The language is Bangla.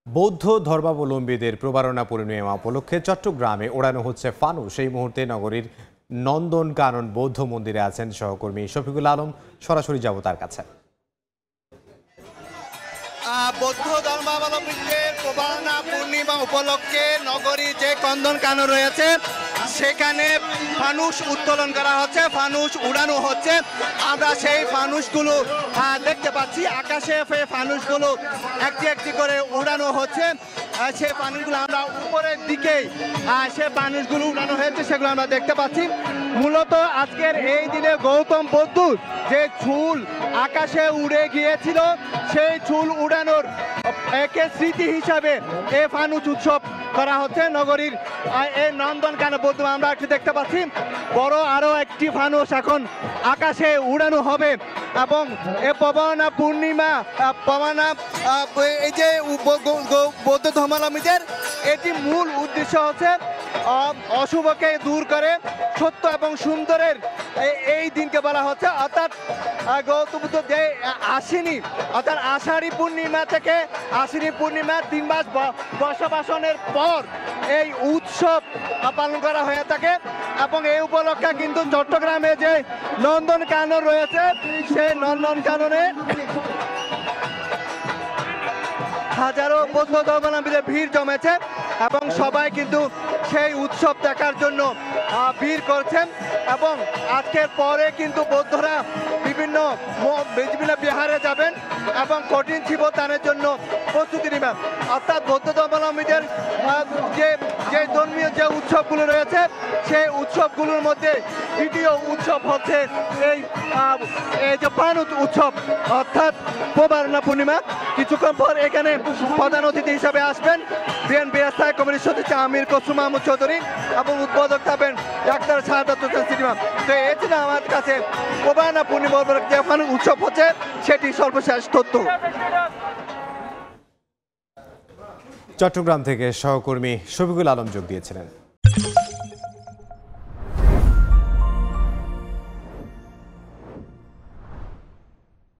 বৌদ্ধ ধর্মাবলম্বীদের প্রবারণা পূর্ণিমা উপলক্ষে চট্টগ্রামে ওড়ানো হচ্ছে ফানুস। সেই মুহূর্তে নগরীর নন্দনকানন বৌদ্ধ মন্দিরে আছেন সহকর্মী শফিকুল আলম। সরাসরি যাব তার কাছে। বৌদ্ধ ধর্মাবলম্বীদের প্রবারণা পূর্ণিমা উপলক্ষে নগরী যে নন্দনকানন রয়েছে সেখানে ফানুস উত্তোলন করা হচ্ছে, ফানুস উড়ানো হচ্ছে। আমরা সেই ফানুসগুলো দেখতে পাচ্ছি, আকাশে ফানুসগুলো একটি একটি করে উড়ানো হচ্ছে। সেই ফানুসগুলো আমরা উপরের দিকেই সে ফানুসগুলো উড়ানো হয়েছে সেগুলো আমরা দেখতে পাচ্ছি। মূলত আজকের এই দিনে গৌতম বুদ্ধর যে চুল আকাশে উড়ে গিয়েছিল সেই চুল উড়ানোর একে স্মৃতি হিসাবে এই ফানুস উৎসব করা হচ্ছে নগরীর এই নন্দনকানন বৌদ্ধ। আমরা একটু দেখতে পাচ্ছি বড় আরো একটি ফানুস এখন আকাশে উড়ানো হবে এবং এই প্রবারণা পূর্ণিমা এই যে বৌদ্ধ ধর্মাবলম্বীদের এটি মূল উদ্দেশ্য হচ্ছে অশুভকে দূর করে সত্য এবং সুন্দরের এই দিনকে বলা হচ্ছে। অর্থাৎ গৌতম বুদ্ধ যে আশ্বিনী অর্থাৎ আষাঢ়ী পূর্ণিমা থেকে আশ্বিনী পূর্ণিমা 3 মাস বর্ষবাসনের পর এই উৎসব পালন করা হয়ে থাকে এবং এই উপলক্ষে কিন্তু চট্টগ্রামে যে নন্দনকানন রয়েছে সেই নন্দনকাননে হাজারো বৌদ্ধ ধর্মাবলম্বীদের ভিড় জমেছে এবং সবাই কিন্তু সেই উৎসব দেখার জন্য ভিড় করছেন। এবং আজকের পরে কিন্তু বৌদ্ধরা বিভিন্ন বিহারে যাবেন এবং কঠিন শিবদানের জন্য প্রস্তুতি নেবেন। অর্থাৎ বৌদ্ধ ধর্মাবলম্বীদের যে ধর্মীয় যে উৎসবগুলো রয়েছে সেই উৎসবগুলোর মধ্যে দ্বিতীয় উৎসব হচ্ছে এই যে ফানুস উৎসব অর্থাৎ প্রবারণা পূর্ণিমা। কিছুক্ষণ পর এখানে প্রধান অতিথি হিসাবে আসবেন বিএনপি স্থায়ী কমিটির সদস্য আমির কসুম মাহমুদ চৌধুরী এবং উদ্বোধক থাকবেন ডাক্তার শাহাদাত হোসেন সিনেমা। তো এই ছিল আমার কাছে প্রবারণা পূর্ণিমা যে ফানুস উৎসব হচ্ছে সেটি সর্বশেষ তথ্য। চট্টগ্রাম থেকে সহকর্মী শফিকুল আলম যোগ দিয়েছিলেন।